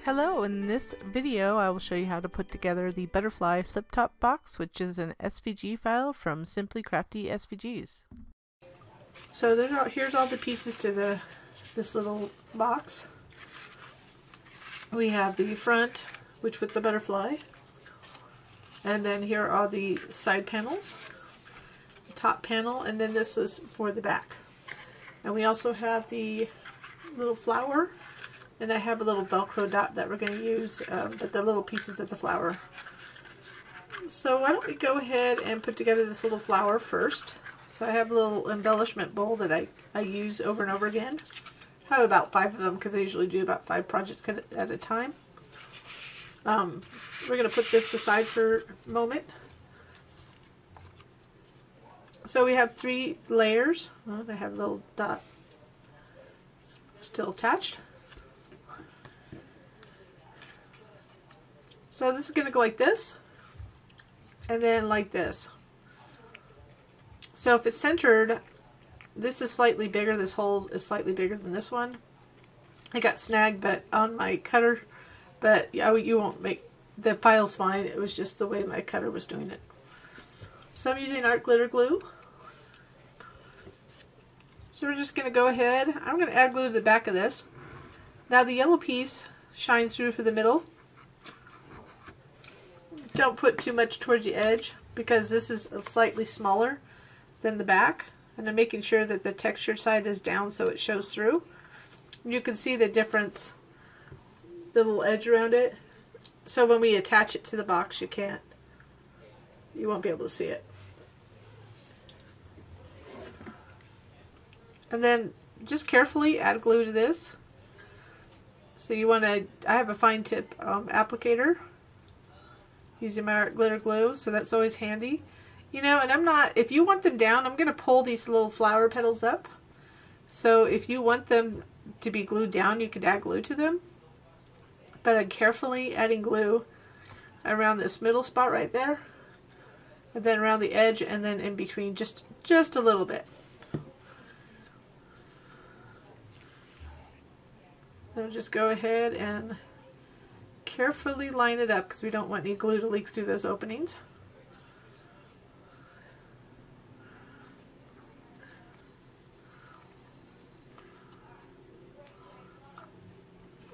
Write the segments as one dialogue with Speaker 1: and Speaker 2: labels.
Speaker 1: Hello, in this video I will show you how to put together the butterfly Fliptop box, which is an SVG file from Simply Crafty SVGs. So here's all the pieces to this little box. We have the front, which with the butterfly, and then here are the side panels, the top panel, and then this is for the back. And we also have the little flower. And I have a little Velcro dot that we're going to use, but the little pieces of the flower. So why don't we go ahead and put together this little flower first. So I have a little embellishment bowl that I use over and over again. I have about 5 of them because I usually do about 5 projects at a time. We're going to put this aside for a moment. So we have 3 layers. Well, I have a little dot still attached. So this is going to go like this, and then like this. So if it's centered, this is slightly bigger, this hole is slightly bigger than this one. I got snagged on my cutter, but yeah, you won't make, the file's fine, it was just the way my cutter was doing it. So I'm using art glitter glue. So we're just going to go ahead, I'm going to add glue to the back of this. Now the yellow piece shines through for the middle. Don't put too much towards the edge because this is slightly smaller than the back, and I'm making sure that the textured side is down so it shows through. You can see the difference, the little edge around it. So when we attach it to the box, you won't be able to see it. And then just carefully add glue to this. So you want to, I have a fine tip applicator using my art glitter glue, so that's always handy. You know, and if you want them down, I'm going to pull these little flower petals up. So if you want them to be glued down, you could add glue to them. But I'm carefully adding glue around this middle spot right there, and then around the edge, and then in between, just a little bit. Then just go ahead and carefully line it up because we don't want any glue to leak through those openings.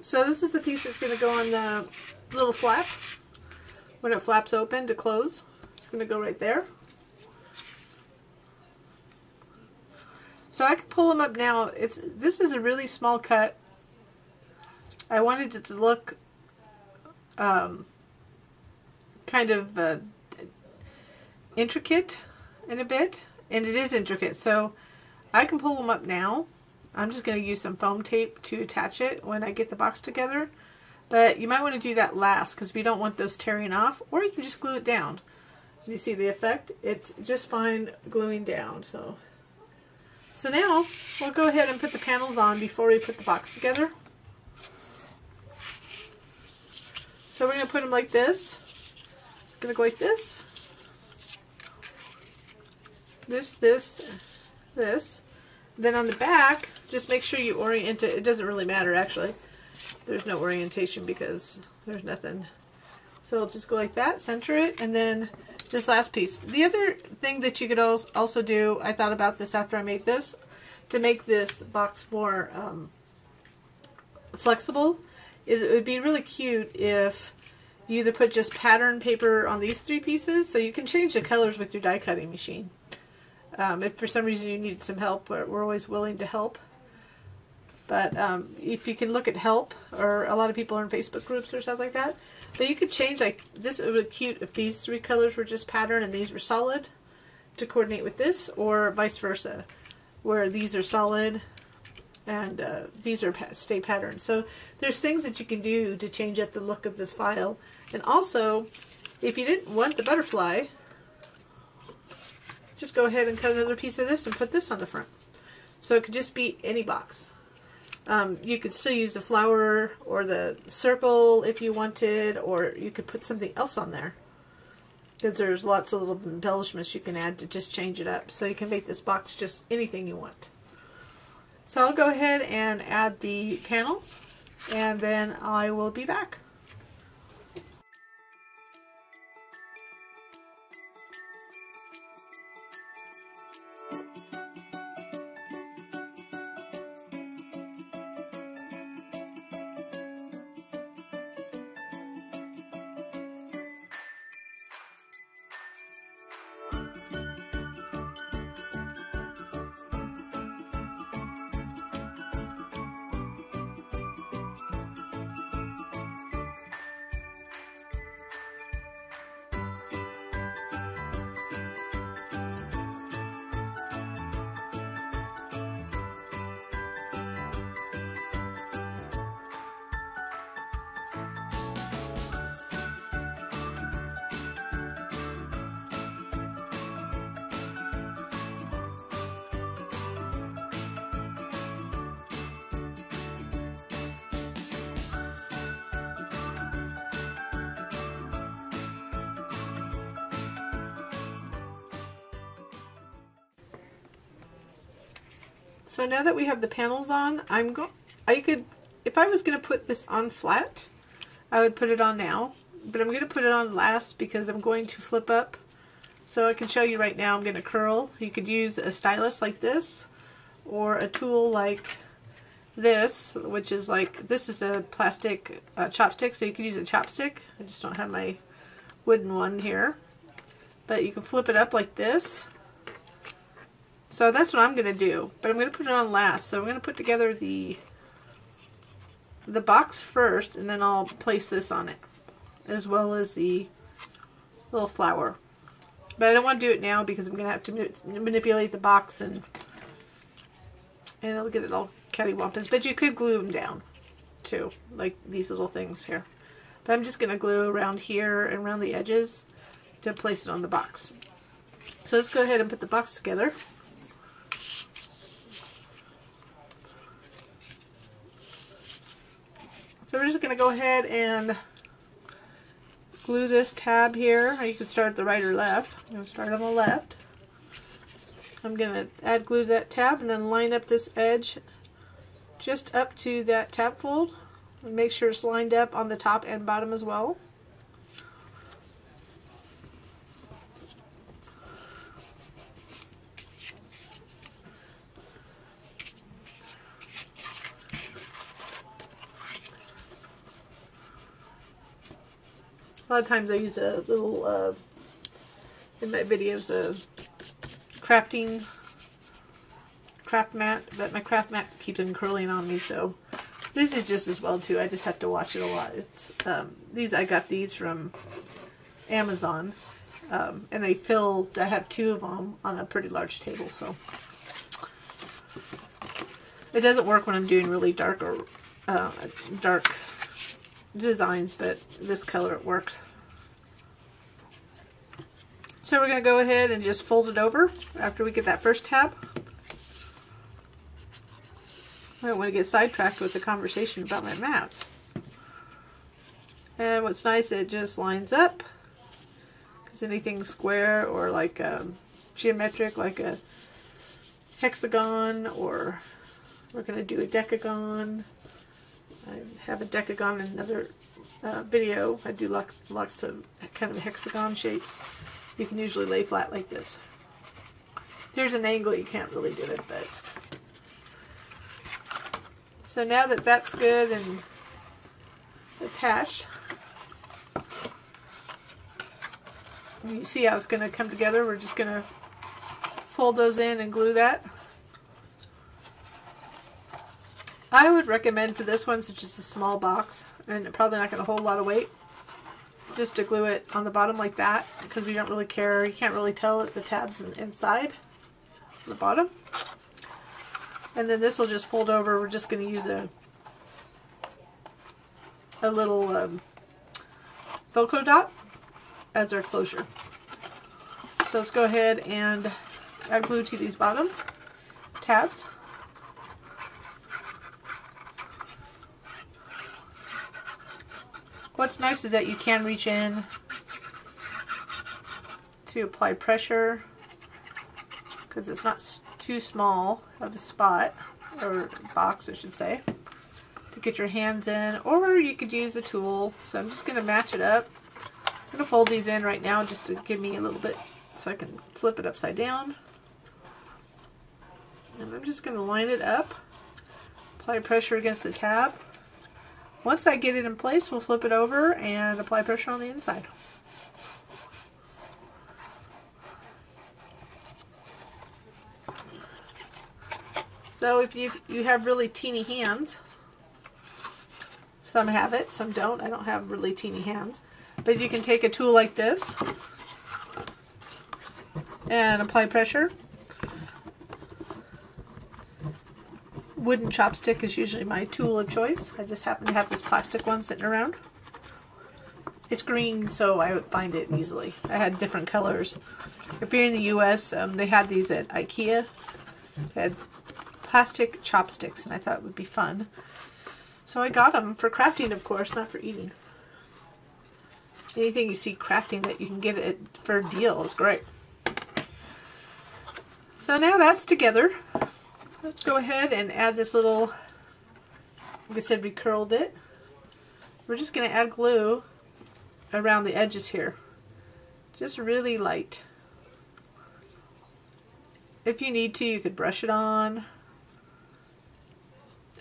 Speaker 1: So this is the piece that's going to go on the little flap. When it flaps open to close, it's going to go right there. So I can pull them up now. This is a really small cut. I wanted it to look kind of intricate in a bit, and it is intricate, so I can pull them up now. I'm just going to use some foam tape to attach it when I get the box together, but you might want to do that last because we don't want those tearing off, or you can just glue it down. You see the effect? It's just fine gluing down. So now we'll go ahead and put the panels on before we put the box together. So we're going to put them like this. It's going to go like this. This. Then on the back, just make sure you orient it. It doesn't really matter, actually. There's no orientation because there's nothing. So I'll just go like that, center it, and then this last piece. The other thing that you could also do, I thought about this after I made this, to make this box more flexible, it would be really cute if you either put just pattern paper on these 3 pieces, so you can change the colors with your die cutting machine. If for some reason you need some help, we're always willing to help. But if you can look at help, or a lot of people are in Facebook groups or stuff like that, but you could change, like this, it would be cute if these 3 colors were just pattern and these were solid to coordinate with this, or vice versa, where these are solid and these are stay patterned. So there's things that you can do to change up the look of this file. And also, if you didn't want the butterfly, just go ahead and cut another piece of this and put this on the front. So it could just be any box. You could still use the flower or the circle if you wanted, or you could put something else on there, because there's lots of little embellishments you can add to just change it up. So you can make this box just anything you want. So I'll go ahead and add the panels. and then I will be back. So now that we have the panels on, if I was going to put this on flat, I would put it on now, but I'm going to put it on last because I'm going to flip up. So I can show you right now, I'm going to curl. You could use a stylus like this, or a tool like this, which is like, this is a plastic chopstick, so you could use a chopstick. I just don't have my wooden one here. But you can flip it up like this. So that's what I'm going to do, but I'm going to put it on last. So I'm going to put together the box first, and then I'll place this on it, as well as the little flower. But I don't want to do it now because I'm going to have to manipulate the box, and it'll get it all cattywampus. But you could glue them down too, like these little things here. But I'm just going to glue around here and around the edges to place it on the box. So let's go ahead and put the box together. So we're just going to go ahead and glue this tab here. Or you can start at the right or left. I'm going to start on the left. I'm going to add glue to that tab and then line up this edge just up to that tab fold. And make sure it's lined up on the top and bottom as well. A lot of times I use a little, in my videos, a craft mat, but my craft mat keeps on curling on me, so this is just as well too. I just have to watch it a lot. It's I got these from Amazon, and they fill, I have 2 of them on a pretty large table, so it doesn't work when I'm doing really dark or dark designs, but this color it works. So we're going to go ahead and just fold it over after we get that first tab. I don't want to get sidetracked with the conversation about my mats. And what's nice, it just lines up, because anything square or like geometric, like a hexagon, or we're going to do a decagon. I have a decagon in another video. I do lots of kind of hexagon shapes. You can usually lay flat like this. There's an angle you can't really do it, but. So now that that's good and attached, you see how it's going to come together. We're just going to fold those in and glue that. I would recommend for this one, since it's a small box and probably not going to hold a lot of weight, just to glue it on the bottom like that, because we don't really care. You can't really tell the tabs inside the bottom. And then this will just fold over. We're just going to use a little Velcro dot as our closure. So let's go ahead and add glue to these bottom tabs. What's nice is that you can reach in to apply pressure, because it's not too small of a spot, or box I should say, to get your hands in, or you could use a tool. So I'm just going to match it up. I'm going to fold these in right now just to give me a little bit so I can flip it upside down. And I'm just going to line it up, apply pressure against the tab. Once I get it in place, we'll flip it over and apply pressure on the inside. So if you have really teeny hands, some have it, some don't. I don't have really teeny hands. But you can take a tool like this and apply pressure. Wooden chopstick is usually my tool of choice. I just happen to have this plastic one sitting around. It's green, so I would find it easily. I had different colors. If you're in the US, they had these at IKEA. They had plastic chopsticks, and I thought it would be fun. So I got them for crafting, of course, not for eating. Anything you see crafting that you can get it for a deal is great. So now that's together. Let's go ahead and add this little, like I said, we curled it. We're just going to add glue around the edges here. Just really light. If you need to, you could brush it on.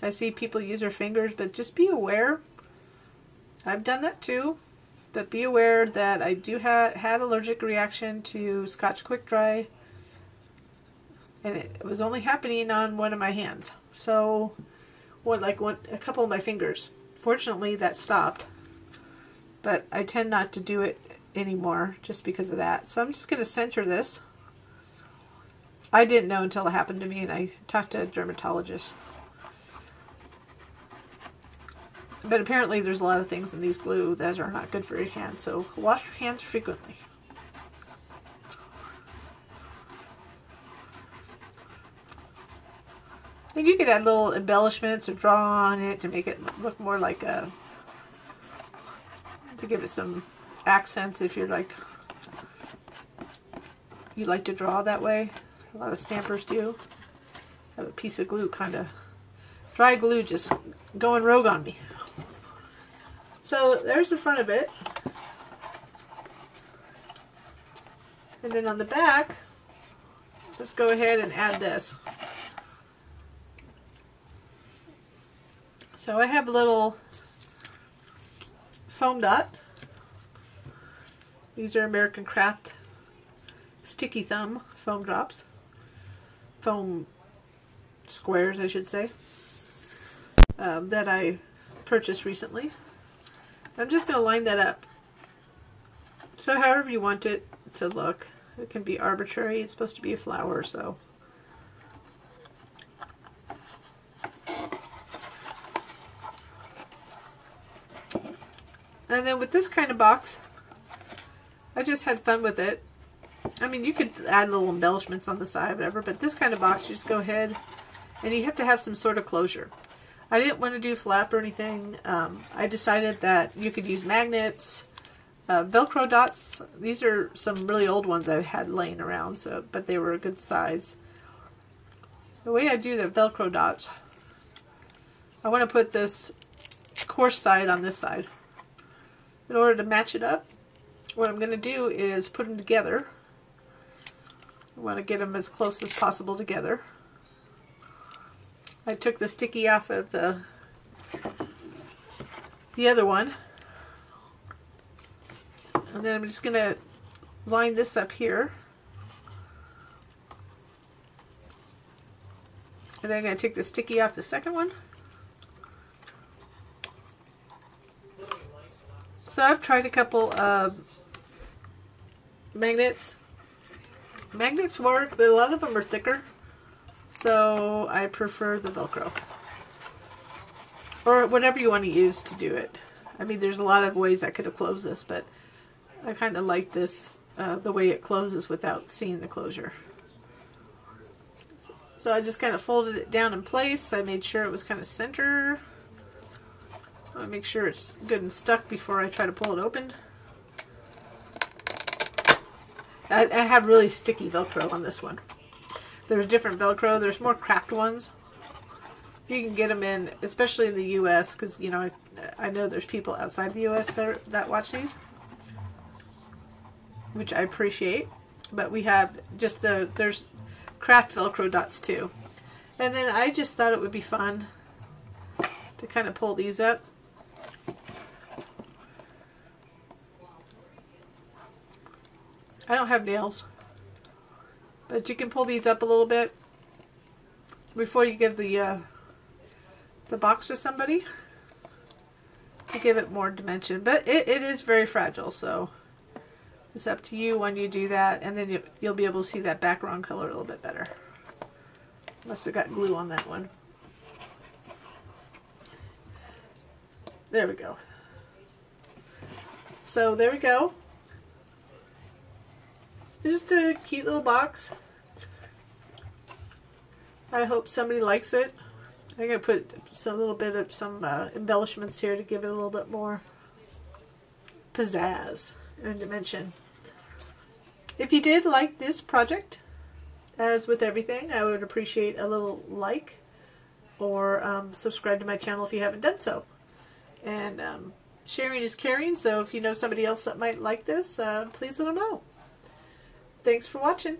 Speaker 1: I see people use their fingers, but just be aware. I've done that too, but be aware that I do had allergic reaction to Scotch Quick Dry, and it was only happening on one of my hands. So, a couple of my fingers. Fortunately, that stopped, but I tend not to do it anymore just because of that. So I'm just going to center this. I didn't know until it happened to me, and I talked to a dermatologist. But apparently there's a lot of things in these glue that are not good for your hands, so wash your hands frequently. And you could add little embellishments or draw on it to make it look more like a, to give it some accents if you're like, you like to draw that way. A lot of stampers do. I have a piece of glue, kind of dry glue, just going rogue on me. So there's the front of it. And then on the back, let's go ahead and add this. So I have a little foam dot. These are American Craft Sticky Thumb foam drops. Foam squares, I should say, that I purchased recently. I'm just going to line that up. So however you want it to look. It can be arbitrary. It's supposed to be a flower, so. And then with this kind of box, I just had fun with it. I mean, you could add little embellishments on the side, whatever, but this kind of box, you just go ahead and you have to have some sort of closure. I didn't want to do flap or anything. I decided that you could use magnets, Velcro dots. These are some really old ones I had laying around, so but they were a good size. The way I do the Velcro dots, I want to put this coarse side on this side. In order to match it up, what I'm going to do is put them together. I want to get them as close as possible together. I took the sticky off of the other one. And then I'm just going to line this up here. And then I'm going to take the sticky off the second one. So I've tried a couple of magnets. Magnets work, but a lot of them are thicker. So I prefer the Velcro. Or whatever you want to use to do it. I mean, there's a lot of ways I could have closed this, but I kind of like this, the way it closes without seeing the closure. So I just kind of folded it down in place. I made sure it was kind of center. I want to make sure it's good and stuck before I try to pull it open. I have really sticky Velcro on this one. There's different Velcro. There's more cracked ones. You can get them in, especially in the U.S., because, you know, I know there's people outside the U.S. that watch these, which I appreciate. But we have just there's craft Velcro dots too. And then I just thought it would be fun to kind of pull these up. I don't have nails, but you can pull these up a little bit before you give the box to somebody to give it more dimension. But it is very fragile, so it's up to you when you do that, and then you'll be able to see that background color a little bit better. Must have got glue on that one. There we go. So there we go. Just a cute little box. I hope somebody likes it. I'm going to put a little bit of some embellishments here to give it a little bit more pizzazz and dimension. If you did like this project, as with everything, I would appreciate a little like or subscribe to my channel if you haven't done so. And sharing is caring, so if you know somebody else that might like this, please let them know. Thanks for watching.